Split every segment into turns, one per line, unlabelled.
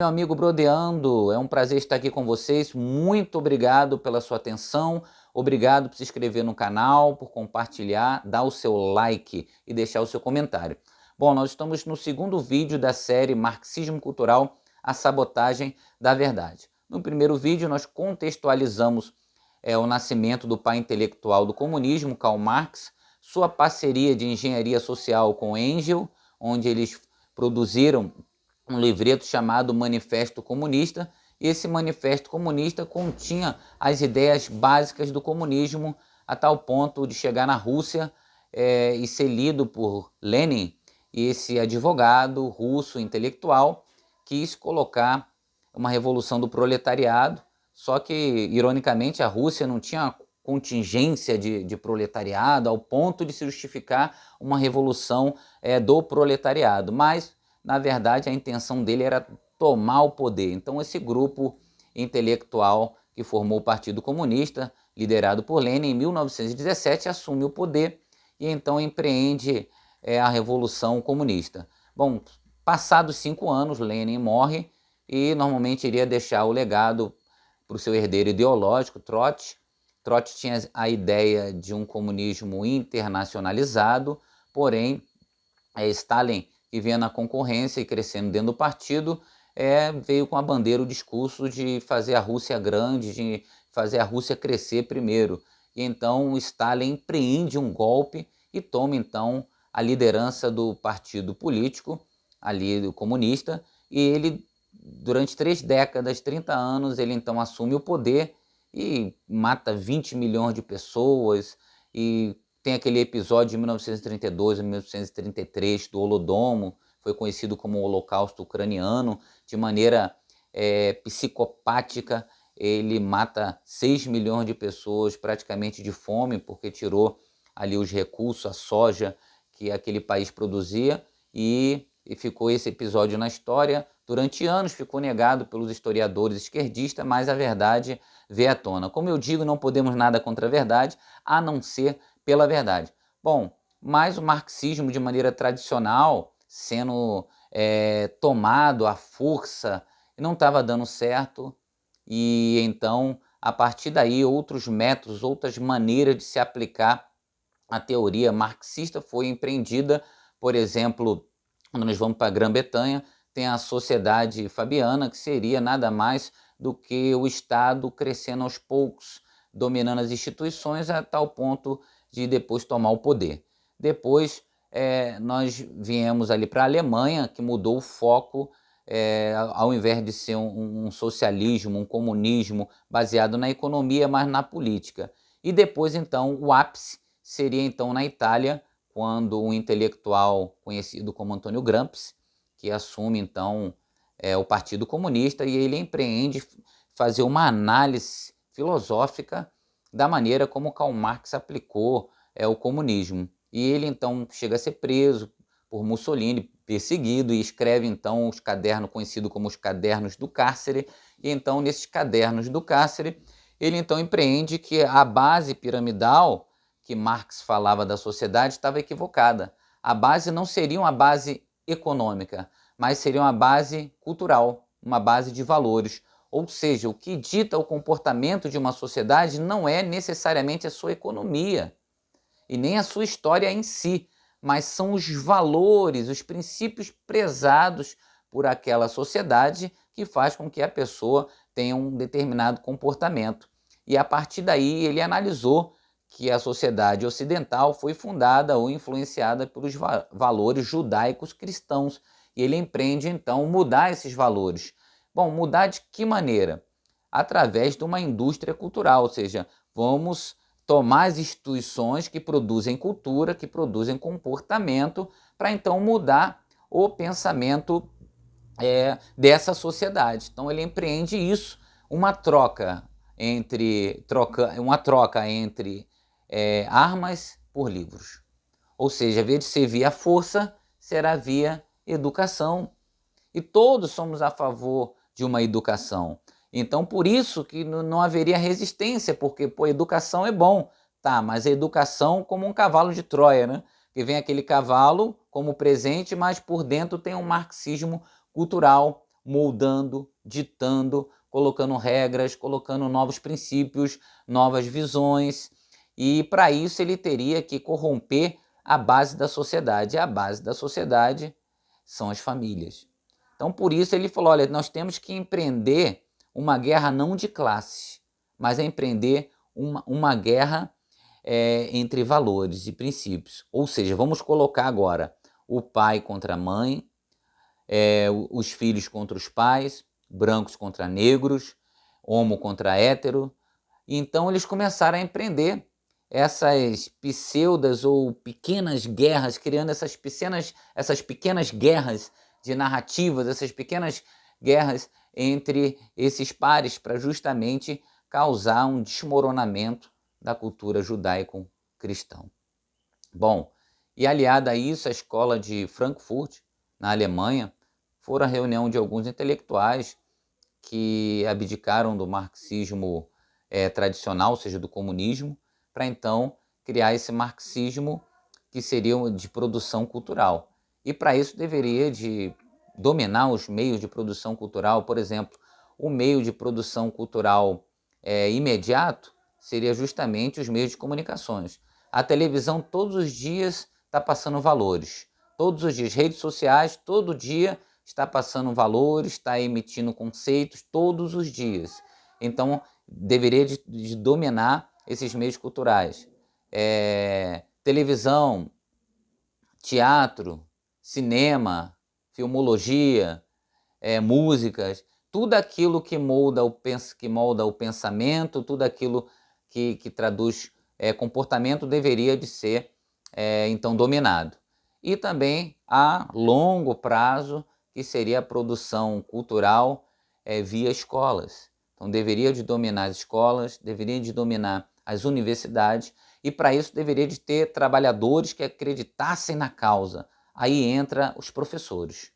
Meu amigo Brodeando, é um prazer estar aqui com vocês. Muito obrigado pela sua atenção, obrigado por se inscrever no canal, por compartilhar, dar o seu like e deixar o seu comentário. Bom, nós estamos no segundo vídeo da série Marxismo Cultural, a sabotagem da verdade. No primeiro vídeo nós contextualizamos o nascimento do pai intelectual do comunismo, Karl Marx, sua parceria de engenharia social com Engels, onde eles produziram um livreto chamado Manifesto Comunista, e esse Manifesto Comunista continha as ideias básicas do comunismo a tal ponto de chegar na Rússia e ser lido por Lenin, e esse advogado russo intelectual quis colocar uma revolução do proletariado, só que, ironicamente, a Rússia não tinha contingência de proletariado ao ponto de se justificar uma revolução do proletariado, mas na verdade a intenção dele era tomar o poder. Então esse grupo intelectual que formou o Partido Comunista, liderado por Lenin, em 1917 assume o poder e então empreende a Revolução Comunista. Bom, passados 5 anos, Lenin morre e normalmente iria deixar o legado para o seu herdeiro ideológico, Trotsky. Trotsky tinha a ideia de um comunismo internacionalizado, porém Stalin, que vinha na concorrência e crescendo dentro do partido, veio com a bandeira o discurso de fazer a Rússia grande, de fazer a Rússia crescer primeiro. E então Stalin empreende um golpe e toma então a liderança do partido político, ali do comunista, e ele, durante 3 décadas, 30 anos, ele então assume o poder e mata 20 milhões de pessoas, e tem aquele episódio de 1932 a 1933 do Holodomor, foi conhecido como o Holocausto Ucraniano, de maneira psicopática. Ele mata 6 milhões de pessoas praticamente de fome, porque tirou ali os recursos, a soja que aquele país produzia, e ficou esse episódio na história. Durante anos ficou negado pelos historiadores esquerdistas, mas a verdade veio à tona. Como eu digo, não podemos nada contra a verdade, a não ser pela verdade. Bom, mas o marxismo, de maneira tradicional, sendo tomado à força, não estava dando certo, e então, a partir daí, outros métodos, outras maneiras de se aplicar a teoria marxista foi empreendida. Por exemplo, quando nós vamos para a Grã-Bretanha, tem a Sociedade Fabiana, que seria nada mais do que o Estado crescendo aos poucos, dominando as instituições a tal ponto de depois tomar o poder. Depois nós viemos ali para a Alemanha, que mudou o foco, ao invés de ser um socialismo, um comunismo baseado na economia, mas na política. E depois, então, o ápice seria então na Itália, quando um intelectual conhecido como Antônio Gramsci, que assume então o Partido Comunista, e ele empreende fazer uma análise filosófica da maneira como Karl Marx aplicou o comunismo. E ele então chega a ser preso por Mussolini, perseguido, e escreve então os cadernos conhecidos como os Cadernos do Cárcere. E então, nesses Cadernos do Cárcere, ele então empreende que a base piramidal que Marx falava da sociedade estava equivocada. A base não seria uma base econômica, mas seria uma base cultural, uma base de valores. Ou seja, o que dita o comportamento de uma sociedade não é necessariamente a sua economia e nem a sua história em si, mas são os valores, os princípios prezados por aquela sociedade que faz com que a pessoa tenha um determinado comportamento. E a partir daí ele analisou que a sociedade ocidental foi fundada ou influenciada pelos valores judaicos cristãos, e ele empreende então mudar esses valores. Bom, mudar de que maneira? Através de uma indústria cultural, ou seja, vamos tomar as instituições que produzem cultura, que produzem comportamento, para então mudar o pensamento dessa sociedade. Então ele empreende isso, uma troca entre armas por livros. Ou seja, ao invés de ser via força, será via educação. E todos somos a favor de uma educação. Então, por isso que não haveria resistência, porque educação é bom. Tá, mas a educação como um cavalo de Troia, né? Que vem aquele cavalo como presente, mas por dentro tem um marxismo cultural moldando, ditando, colocando regras, colocando novos princípios, novas visões, e para isso ele teria que corromper a base da sociedade. E a base da sociedade são as famílias. Então, por isso ele falou, olha, nós temos que empreender uma guerra não de classe, mas empreender uma guerra entre valores e princípios. Ou seja, vamos colocar agora o pai contra a mãe, os filhos contra os pais, brancos contra negros, homo contra hétero. Então eles começaram a empreender essas pseudas ou pequenas guerras, criando essas pequenas guerras de narrativas, essas pequenas guerras entre esses pares para justamente causar um desmoronamento da cultura judaico-cristã. Bom, e aliada a isso, a escola de Frankfurt, na Alemanha, foi a reunião de alguns intelectuais que abdicaram do marxismo tradicional, ou seja, do comunismo, para então criar esse marxismo que seria de produção cultural. E para isso deveria de dominar os meios de produção cultural. Por exemplo, o meio de produção cultural imediato seria justamente os meios de comunicações. A televisão todos os dias está passando valores. Todos os dias, redes sociais, todo dia está passando valores, está emitindo conceitos todos os dias. Então, deveria de dominar esses meios culturais. Televisão, teatro, cinema, filmologia, músicas, tudo aquilo que molda o pensamento, tudo aquilo que traduz comportamento deveria de ser então dominado. E também a longo prazo, que seria a produção cultural via escolas. Então deveria de dominar as escolas, deveria de dominar as universidades, e para isso deveria de ter trabalhadores que acreditassem na causa. Aí entra os professores.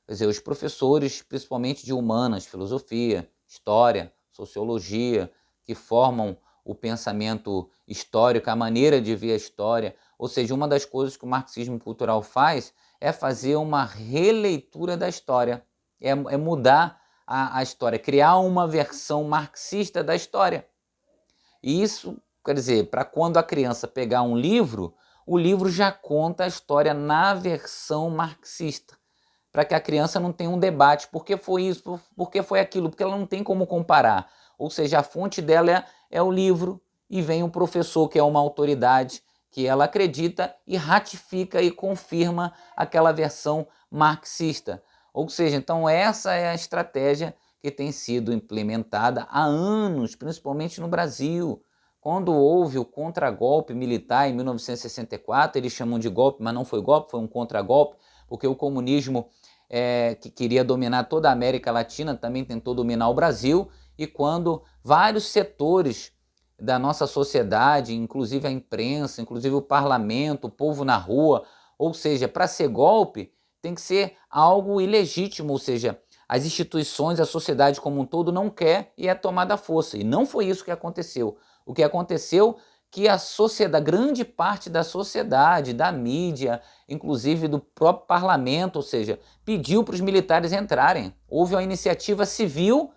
Quer dizer, os professores, principalmente de humanas, filosofia, história, sociologia, que formam o pensamento histórico, a maneira de ver a história. Ou seja, uma das coisas que o marxismo cultural faz é fazer uma releitura da história, é mudar a história, criar uma versão marxista da história. E isso, quer dizer, para quando a criança pegar um livro, o livro já conta a história na versão marxista, para que a criança não tenha um debate, por que foi isso, por que foi aquilo, porque ela não tem como comparar. Ou seja, a fonte dela é o livro, e vem um professor que é uma autoridade, que ela acredita e ratifica e confirma aquela versão marxista. Ou seja, então essa é a estratégia que tem sido implementada há anos, principalmente no Brasil. Quando houve o contragolpe militar em 1964, eles chamam de golpe, mas não foi golpe, foi um contragolpe, porque o comunismo que queria dominar toda a América Latina também tentou dominar o Brasil, e quando vários setores da nossa sociedade, inclusive a imprensa, inclusive o parlamento, o povo na rua, ou seja, para ser golpe tem que ser algo ilegítimo, ou seja, as instituições, a sociedade como um todo não quer e é tomada à força. E não foi isso que aconteceu. O que aconteceu que a sociedade, grande parte da sociedade, da mídia, inclusive do próprio parlamento, ou seja, pediu para os militares entrarem. Houve uma iniciativa civil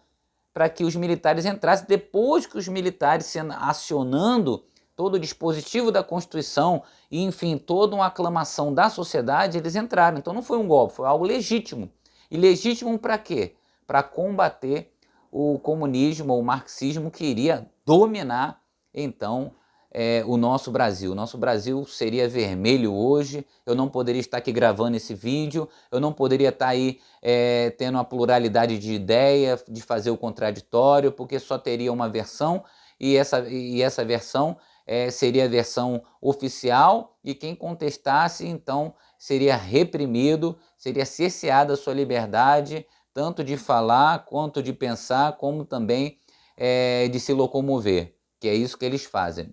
para que os militares entrassem, depois que os militares sendo acionando todo o dispositivo da Constituição e, enfim, toda uma aclamação da sociedade, eles entraram. Então não foi um golpe, foi algo legítimo. E legítimo para quê? Para combater o comunismo ou o marxismo que iria dominar, então, o nosso Brasil. O nosso Brasil seria vermelho hoje, eu não poderia estar aqui gravando esse vídeo, eu não poderia estar aí tendo uma pluralidade de ideia, de fazer o contraditório, porque só teria uma versão, e essa versão seria a versão oficial, e quem contestasse, então, seria reprimido, seria cerceada a sua liberdade, tanto de falar, quanto de pensar, como também de se locomover, que é isso que eles fazem.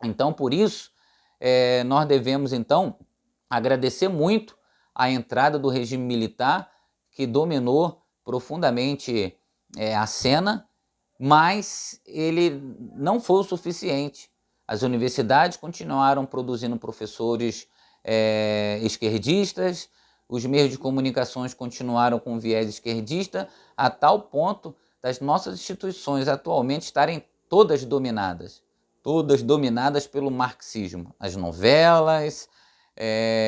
Então, por isso, nós devemos, então, agradecer muito a entrada do regime militar, que dominou profundamente a cena, mas ele não foi o suficiente. As universidades continuaram produzindo professores esquerdistas, os meios de comunicações continuaram com viés esquerdista, a tal ponto das nossas instituições atualmente estarem todas dominadas pelo marxismo. As novelas,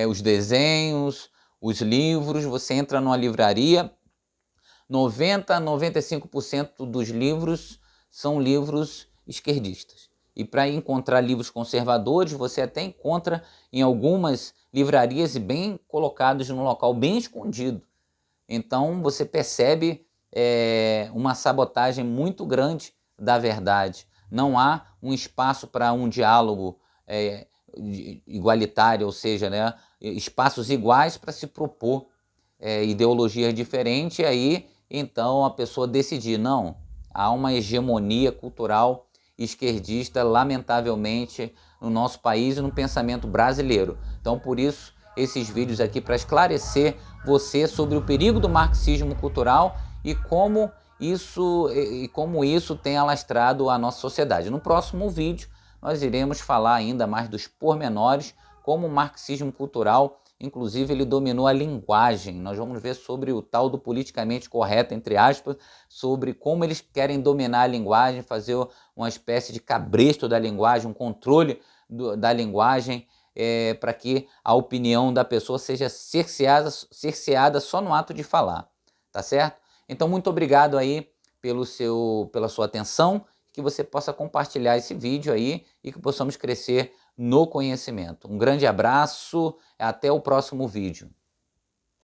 os desenhos, os livros. Você entra numa livraria, 90 a 95% dos livros são livros esquerdistas. E para encontrar livros conservadores, você até encontra em algumas livrarias e bem colocados num local bem escondido. Então você percebe uma sabotagem muito grande da verdade. Não há um espaço para um diálogo igualitário, ou seja, né, espaços iguais para se propor ideologias diferentes, e aí então a pessoa decidir, não, há uma hegemonia cultural esquerdista, lamentavelmente, no nosso país e no pensamento brasileiro. Então, por isso, esses vídeos aqui para esclarecer você sobre o perigo do marxismo cultural e como isso tem alastrado a nossa sociedade. No próximo vídeo, nós iremos falar ainda mais dos pormenores, como o marxismo cultural, inclusive, ele dominou a linguagem. Nós vamos ver sobre o tal do politicamente correto, entre aspas, sobre como eles querem dominar a linguagem, fazer uma espécie de cabresto da linguagem, um controle da linguagem, para que a opinião da pessoa seja cerceada só no ato de falar, tá certo? Então, muito obrigado aí pela sua atenção, que você possa compartilhar esse vídeo aí e que possamos crescer no conhecimento. Um grande abraço, até o próximo vídeo.